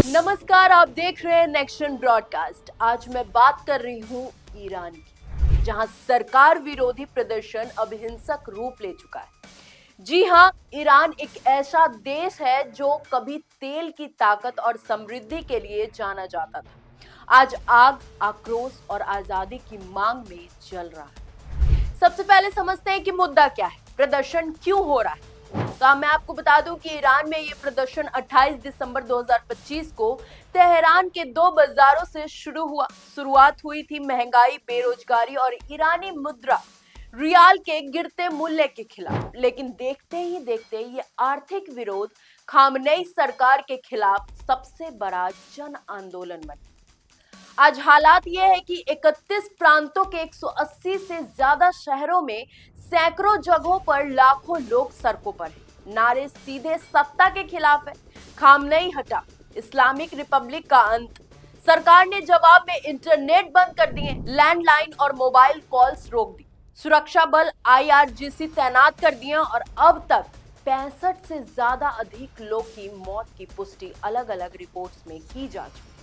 नमस्कार, आप देख रहे हैं नेक्शन ब्रॉडकास्ट। आज मैं बात कर रही हूँ ईरान की, जहां सरकार विरोधी प्रदर्शन अब हिंसक रूप ले चुका है। जी हां, ईरान एक ऐसा देश है जो कभी तेल की ताकत और समृद्धि के लिए जाना जाता था। आज आग, आक्रोश और आजादी की मांग में जल रहा है। सबसे पहले समझते हैं कि मुद्दा क्या है, प्रदर्शन क्यों हो रहा है। तो मैं आपको बता दूं कि ईरान में ये प्रदर्शन 28 दिसंबर 2025 को तेहरान के 2 बाजारों से शुरुआत हुई थी महंगाई, बेरोजगारी और ईरानी मुद्रा रियाल के गिरते मूल्य के खिलाफ। लेकिन देखते ही देखते ये आर्थिक विरोध खामनेई सरकार के खिलाफ सबसे बड़ा जन आंदोलन बन गया। आज हालात ये है कि 31 प्रांतों के 180 से ज्यादा शहरों में सैकड़ों जगहों पर लाखों लोग सड़कों पर हैं। नारे सीधे सत्ता के खिलाफ है। खामनेई हटा, इस्लामिक रिपब्लिक का अंत। सरकार ने जवाब में इंटरनेट बंद कर दिए, लैंडलाइन और मोबाइल कॉल्स रोक दी, सुरक्षा बल IRGC तैनात कर दिए और अब तक 65 से ज्यादा अधिक लोग की मौत की पुष्टि अलग अलग रिपोर्ट्स में की जा चुकी है।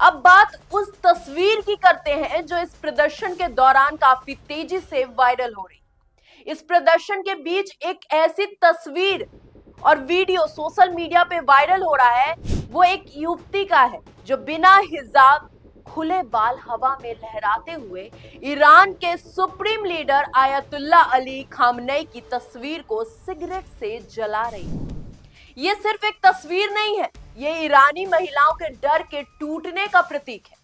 अब बात उस तस्वीर की करते हैं जो इस प्रदर्शन के दौरान काफी तेजी से वायरल हो रही। इस प्रदर्शन के बीच एक ऐसी तस्वीर और वीडियो सोशल मीडिया पे वायरल हो रहा है, वो एक युवती का है जो बिना हिजाब, खुले बाल हवा में लहराते हुए ईरान के supreme leader ayatollah Ali Khamenei की तस्वीर को सिगरेट से जला रही है। ये सिर्फ एक तस्वीर नहीं है, ये ईरानी महिलाओं के डर के टूटने का प्रतीक है।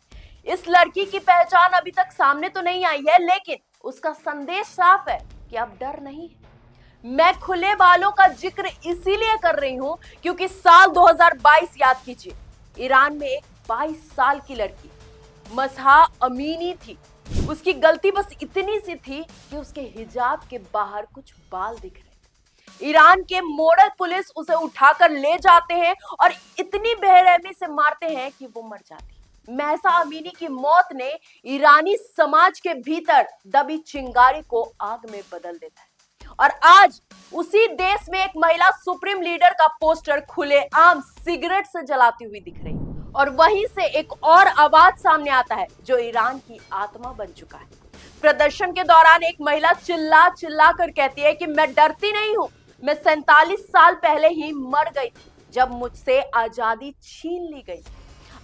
इस लड़की की पहचान अभी तक सामने तो नहीं आई है, लेकिन उसका संदेश साफ है कि अब डर नहीं है। मैं खुले बालों का जिक्र इसीलिए कर रही हूं क्योंकि साल 2022 याद कीजिए, ईरान में एक 22 साल की लड़की मसहा अमीनी थी। उसकी गलती बस इतनी सी थी कि उसके हिजाब के बाहर कुछ बाल दिख रहे। ईरान के मॉडल पुलिस उसे उठाकर ले जाते हैं और इतनी बेरहमी से मारते हैं कि वो मर जाती है। महसा अमीनी की मौत ने ईरानी समाज के भीतर दबी चिंगारी को आग में बदल देता है। और आज उसी देश में एक महिला सुप्रीम लीडर का पोस्टर खुलेआम सिगरेट से जलाती हुई दिख रही है। और वहीं से एक और आवाज सामने आता है जो ईरान की आत्मा बन चुका है। प्रदर्शन के दौरान एक महिला चिल्ला चिल्ला कर कहती है कि मैं डरती नहीं हूं, मैं 47 साल पहले ही मर गई थी जब मुझसे आजादी छीन ली गई।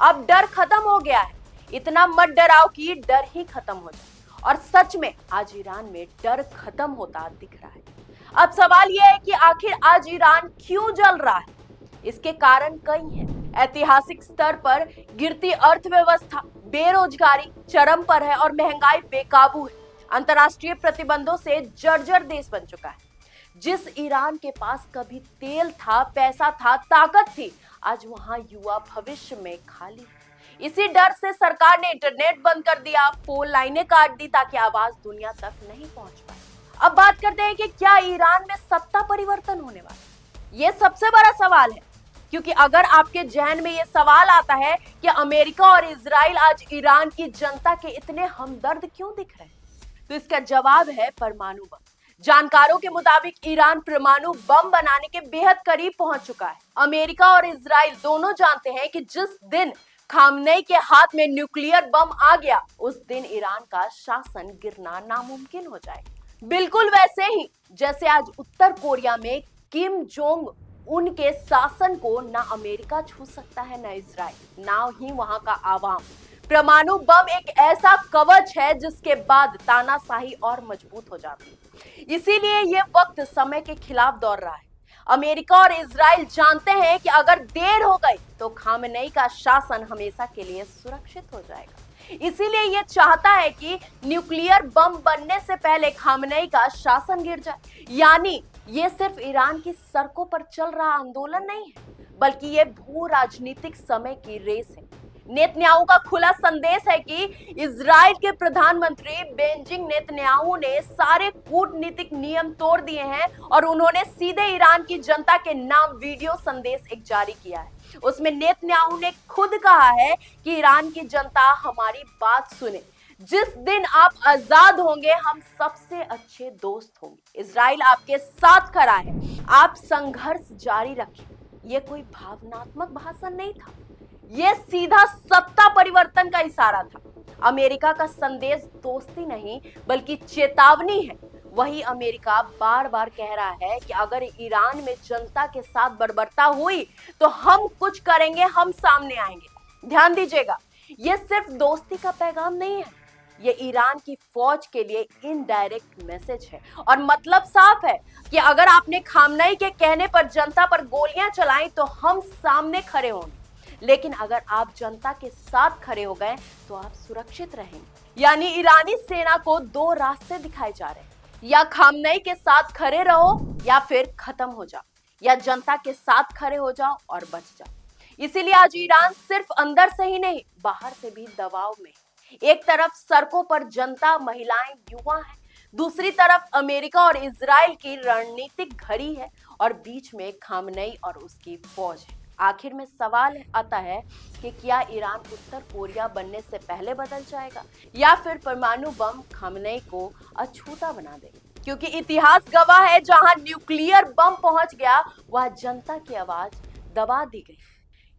अब डर खत्म हो गया है, इतना मत डराओ कि डर ही खत्म हो जाए। और सच में आज ईरान में डर खत्म होता दिख रहा है। अब सवाल यह है कि आखिर आज ईरान क्यों जल रहा है। इसके कारण कई हैं। ऐतिहासिक स्तर पर गिरती अर्थव्यवस्था, बेरोजगारी चरम पर है और महंगाई बेकाबू है। अंतर्राष्ट्रीय प्रतिबंधों से जर्जर देश बन चुका है। जिस ईरान के पास कभी तेल था, पैसा था, ताकत थी, आज वहां युवा भविष्य में खाली। इसी डर से सरकार ने इंटरनेट बंद कर दिया, फोन लाइनें काट दी ताकि आवाज दुनिया तक नहीं पहुंच पाए। अब बात करते हैं कि क्या ईरान में सत्ता परिवर्तन होने वाला है। यह सबसे बड़ा सवाल है, क्योंकि अगर आपके जहन में यह सवाल आता है कि अमेरिका और इजराइल आज ईरान की जनता के इतने हमदर्द क्यों दिख रहे हैं, तो इसका जवाब है परमाणु बम। जानकारों के मुताबिक ईरान परमाणु बम बनाने के बेहद करीब पहुंच चुका है। अमेरिका और इजराइल दोनों जानते हैं कि जिस दिन खामनेई के हाथ में न्यूक्लियर बम आ गया, उस दिन ईरान का शासन गिरना नामुमकिन हो जाएगा। बिल्कुल वैसे ही जैसे आज उत्तर कोरिया में किम जोंग उनके शासन को ना अमेरिका छू सकता है, ना इजराइल, ना ही वहां का आवाम। परमाणु बम एक ऐसा कवच है जिसके बाद तानाशाही और मजबूत हो जाती है। इसीलिए ये वक्त समय के खिलाफ दौड़ रहा है। अमेरिका और इजराइल जानते हैं कि अगर देर हो गई तो खामनेई का शासन हमेशा के लिए सुरक्षित हो जाएगा। इसीलिए ये चाहता है कि न्यूक्लियर बम बनने से पहले खामनेई का शासन गिर जाए। यानी ये सिर्फ ईरान की सड़कों पर चल रहा आंदोलन नहीं है, बल्कि ये भू राजनीतिक समय की रेस है। नेतन्याहू का खुला संदेश है कि इजराइल के प्रधानमंत्री बेंजिंग नेतन्याहू ने सारे कूटनीतिक नियम तोड़ दिए हैं और उन्होंने सीधे ईरान की जनता के नाम वीडियो संदेश एक जारी किया है। उसमें नेतन्याहू ने खुद कहा है कि ईरान की जनता हमारी बात सुने, जिस दिन आप आजाद होंगे हम सबसे अच्छे दोस्त होंगे। इजराइल आपके साथ खड़ा है, आप संघर्ष जारी रखें। यह कोई भावनात्मक भाषण नहीं था, यह सीधा सत्ता परिवर्तन का इशारा था। अमेरिका का संदेश दोस्ती नहीं बल्कि चेतावनी है। वही अमेरिका बार बार कह रहा है कि अगर ईरान में जनता के साथ बर्बरता हुई तो हम कुछ करेंगे, हम सामने आएंगे। ध्यान दीजिएगा, यह सिर्फ दोस्ती का पैगाम नहीं है, ये ईरान की फौज के लिए इनडायरेक्ट मैसेज है। और मतलब साफ है कि अगर आपने खामनेई के कहने पर जनता पर गोलियां चलाई तो हम सामने खड़े होंगे, लेकिन अगर आप जनता के साथ खड़े हो गए तो आप सुरक्षित रहेंगे। यानी ईरानी सेना को दो रास्ते दिखाए जा रहे हैं, या खामनेई के साथ खड़े रहो या फिर खत्म हो जाओ, या जनता के साथ खड़े हो जाओ और बच जाओ। इसीलिए आज ईरान सिर्फ अंदर से ही नहीं बाहर से भी दबाव में। एक तरफ सड़कों पर जनता, महिलाएं, युवा हैं, दूसरी तरफ अमेरिका और इजराइल की रणनीतिक घड़ी है, और बीच में खामनेई और उसकी फौज है। आखिर में सवाल आता है कि क्या ईरान उत्तर कोरिया बनने से पहले बदल जाएगा, या फिर परमाणु बम खामनेई को अछूता बना देगा। क्योंकि इतिहास गवाह है, जहां न्यूक्लियर बम पहुंच गया वहां जनता की आवाज दबा दी गई।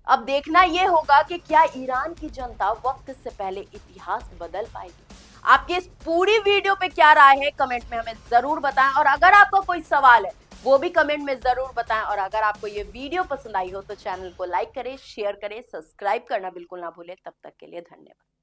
अब देखना यह होगा कि क्या ईरान की जनता वक्त से पहले इतिहास बदल पाएगी। आपकी इस पूरी वीडियो पे क्या राय है कमेंट में हमें जरूर बताएं, और अगर आपका कोई सवाल है वो भी कमेंट में जरूर बताएं। और अगर आपको ये वीडियो पसंद आई हो तो चैनल को लाइक करें, शेयर करें, सब्सक्राइब करना बिल्कुल ना भूलें। तब तक के लिए धन्यवाद।